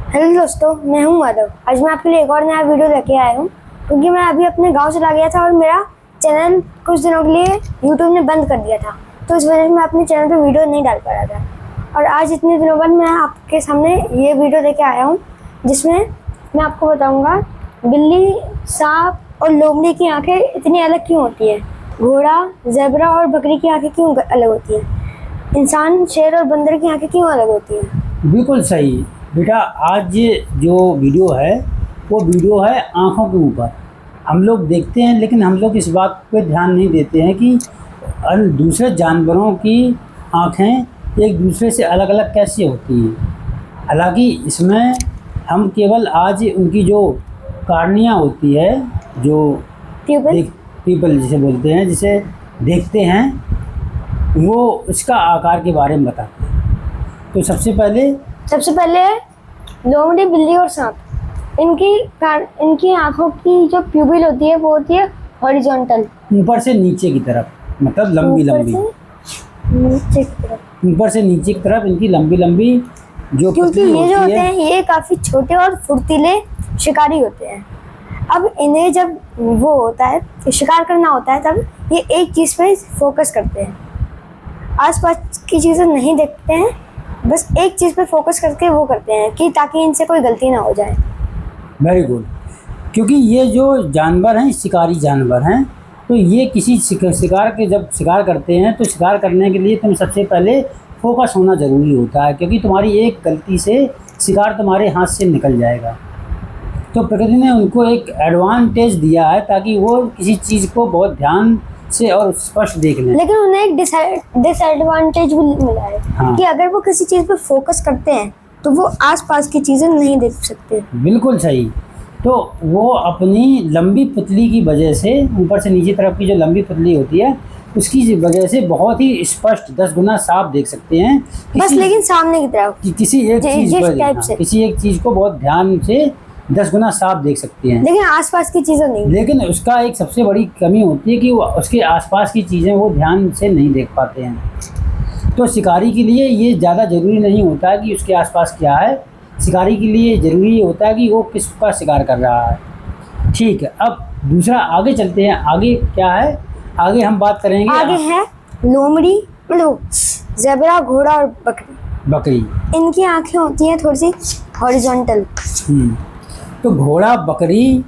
Hello दोस्तों, मैं हूं माधव। आज मैं आपके लिए एक और नया वीडियो लेके आया हूं क्योंकि मैं अभी अपने गांव चला गया था और मेरा चैनल कुछ दिनों के लिए यूट्यूब ने बंद कर दिया था, तो इस वजह से मैं अपने चैनल पे वीडियो नहीं डाल पा रहा था। और आज इतने दिनों बाद मैं आपके सामने ये वीडियो लेके आया हूँ जिसमें मैं आपको बताऊँगा बिल्ली, सांप और लोमड़ी की आँखें इतनी अलग क्यों होती हैं, घोड़ा, ज़ेब्रा और बकरी की आँखें क्यों अलग होती हैं, इंसान, शेर और बंदर की आँखें क्यों अलग होती हैं। बिल्कुल सही बेटा। आज जो वीडियो है वो वीडियो है आँखों के ऊपर। हम लोग देखते हैं लेकिन हम लोग इस बात पे ध्यान नहीं देते हैं कि दूसरे जानवरों की आँखें एक दूसरे से अलग अलग कैसे होती हैं। हालांकि इसमें हम केवल आज उनकी जो कार्निया होती है, जो पीपल जिसे बोलते हैं, जिसे देखते हैं, वो उसका आकार के बारे में बताते हैं। तो सबसे पहले लोमड़ी, बिल्ली और सांप, इनकी आंखों की जो प्यूपिल होती है वो होती है हॉरिजॉन्टल, ऊपर से नीचे की तरफ, मतलब लंबी लंबी, ऊपर से नीचे की तरफ इनकी लंबी लंबी जो, क्योंकि ये जो होते हैं ये काफ़ी छोटे और फुर्तीले शिकारी होते हैं। अब इन्हें जब वो होता है शिकार करना होता है तब ये एक चीज़ पे फोकस करते हैं, आसपास की चीज़ें नहीं देखते हैं, बस एक चीज़ पे फोकस करके वो करते हैं कि ताकि इनसे कोई गलती ना हो जाए। Very good. क्योंकि ये जो जानवर हैं शिकारी जानवर हैं, तो ये किसी शिकार के जब शिकार करते हैं तो शिकार करने के लिए तुम सबसे पहले फोकस होना ज़रूरी होता है, क्योंकि तुम्हारी एक गलती से शिकार तुम्हारे हाथ से निकल जाएगा। तो प्रकृति ने उनको एक एडवांटेज दिया है ताकि वो किसी चीज़ को बहुत ध्यान से और स्पष्ट देख लें। लेकिन उन्हें एक डिसएडवांटेज भी मिला है। हाँ। कि अगर वो किसी चीज़ पे फोकस करते हैं तो वो आसपास की चीज़ें नहीं देख सकते। बिल्कुल सही। तो वो अपनी लंबी पुतली की वजह से, ऊपर से नीचे तरफ की जो लंबी पुतली होती है उसकी वजह से बहुत ही स्पष्ट 10 गुना साफ देख सकते हैं, बस लेकिन सामने की तरफ किसी एक चीज़ पर, किसी एक चीज़ को बहुत ध्यान से 10 गुना साफ देख सकते हैं, लेकिन आसपास की चीज़ें नहीं। लेकिन उसका एक सबसे बड़ी कमी होती है कि वो उसके आसपास की चीज़ें वो ध्यान से नहीं देख पाते हैं। तो शिकारी के लिए ये ज़्यादा ज़रूरी नहीं होता कि उसके आसपास क्या है, शिकारी के लिए ज़रूरी होता है कि वो किसका शिकार कर रहा है। ठीक है, अब दूसरा आगे चलते हैं। आगे क्या है, आगे हम बात करेंगे। आगे है लोमड़ी, मतलब ज़ेब्रा, घोड़ा और बकरी। इनकी आँखें होती हैं थोड़ी सी हॉरिजॉन्टल। तो घोड़ा, बकरी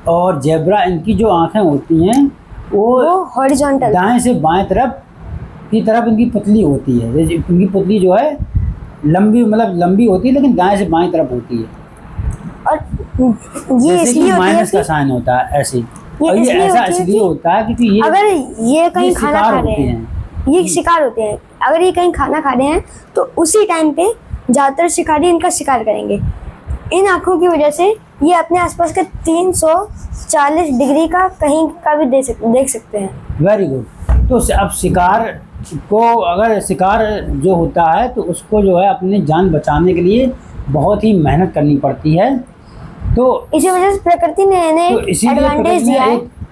और ज़ेब्रा, इनकी जो आँखें होती हैं वो हॉरिजॉन्टल, दाएं से बाएं तरफ की तरफ इनकी पुतली होती है। इनकी पुतली जो है लंबी, मतलब लंबी होती है लेकिन दाएं से बाएं तरफ होती है। और ये इसलिए माइनस का साइन होता है ऐसे। और ये ऐसा इसलिए होता है क्योंकि ये अगर ये कहीं खाना खा रहे हैं, ये शिकार होते हैं, अगर ये कहीं खाना खा रहे हैं तो उसी टाइम पे ज़्यादातर शिकारी इनका शिकार करेंगे। इन आँखों की वजह से ये अपने आसपास के 340 डिग्री का कहीं का भी देख सकते हैं। Very good. तो अब शिकार को, अगर शिकार जो होता है तो उसको जो है अपनी जान बचाने के लिए बहुत ही मेहनत करनी पड़ती है। तो इसी वजह से प्रकृति ने इन्हें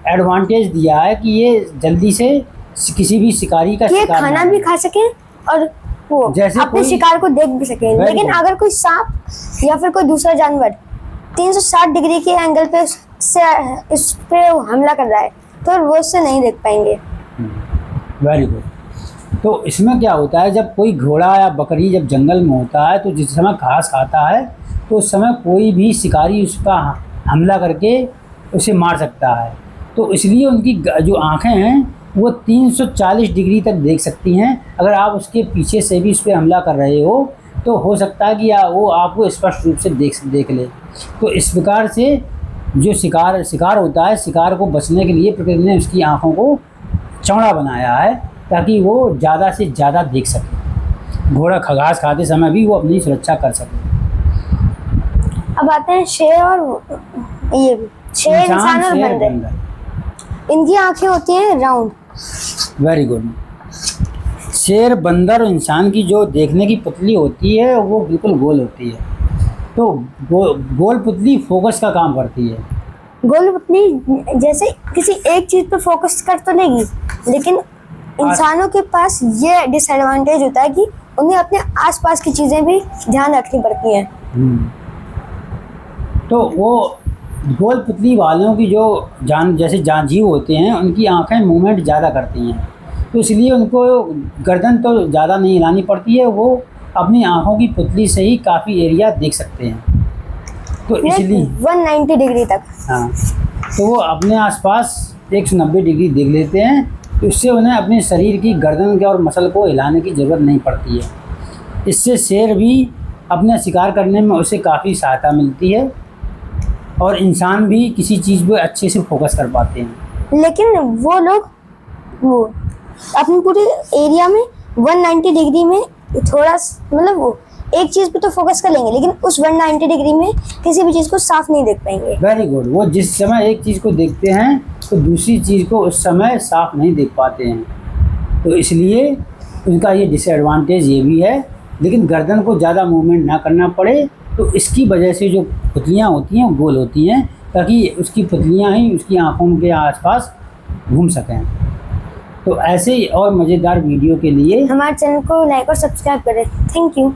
एडवांटेज दिया है कि ये जल्दी से किसी भी शिकारी का शिकार खाना भी खा सकें और वो जैसे अपने शिकार को देख भी सके। लेकिन अगर कोई सांप या फिर कोई दूसरा जानवर 360 डिग्री के एंगल पे इस पे हमला कर रहा है तो वो उससे नहीं देख पाएंगे। Very good. तो इसमें क्या होता है, जब कोई घोड़ा या बकरी जब जंगल में होता है तो जिस समय घास खाता है तो उस समय कोई भी शिकारी उसका हमला करके उसे मार सकता है। तो इसलिए उनकी जो आँखें हैं वो 340 डिग्री तक देख सकती हैं। अगर आप उसके पीछे से भी उस पर हमला कर रहे हो तो हो सकता है कि वो आपको स्पष्ट रूप से देख ले। तो इस प्रकार से जो शिकार होता है, शिकार को बचने के लिए प्रकृति ने उसकी आँखों को चौड़ा बनाया है ताकि वो ज़्यादा से ज़्यादा देख सके। घोड़ा घास खाते समय भी वो अपनी सुरक्षा कर सके। अब आते हैं शेर और शेर, इंसान और बंदर। इनकी आँखें होती हैं राउंड। Very good. शेर, बंदर और इंसान की जो देखने की पुतली होती है वो बिल्कुल गोल होती है। तो गोल पुतली फोकस का काम करती है। गोल पुतली जैसे किसी एक चीज़ पे फोकस कर तो लेगी, लेकिन इंसानों के पास ये डिसएडवांटेज होता है कि उन्हें अपने आसपास की चीज़ें भी ध्यान रखनी पड़ती हैं। तो वो गोल पुतली वालों की जो जैसे जीव होते हैं, उनकी आंखें मूवमेंट ज़्यादा करती हैं, तो इसलिए उनको गर्दन तो ज़्यादा नहीं हिलानी पड़ती है, वो अपनी आंखों की पुतली से ही काफ़ी एरिया देख सकते हैं। तो इसलिए 190 डिग्री तक। हाँ, तो वो अपने आसपास 190 डिग्री देख लेते हैं, तो इससे उन्हें अपने शरीर की गर्दन के और मसल को हिलाने की ज़रूरत नहीं पड़ती है। इससे शेर भी अपना शिकार करने में उसे काफ़ी सहायता मिलती है और इंसान भी किसी चीज़ पे अच्छे से फोकस कर पाते हैं। लेकिन वो लोग वो अपनी पूरे एरिया में 190 डिग्री में थोड़ा मतलब वो एक चीज़ पे तो फोकस कर लेंगे, लेकिन उस 190 डिग्री में किसी भी चीज़ को साफ नहीं देख पाएंगे। Very good. वो जिस समय एक चीज़ को देखते हैं तो दूसरी चीज़ को उस समय साफ नहीं देख पाते हैं, तो इसलिए उनका ये डिसएडवांटेज ये भी है। लेकिन गर्दन को ज़्यादा मूवमेंट ना करना पड़े, तो इसकी वजह से जो पुतलियाँ होती हैं वो गोल होती हैं, ताकि उसकी पुतलियाँ ही उसकी आँखों के आसपास घूम सकें। तो ऐसे ही और मज़ेदार वीडियो के लिए हमारे चैनल को लाइक और सब्सक्राइब करें। Thank you.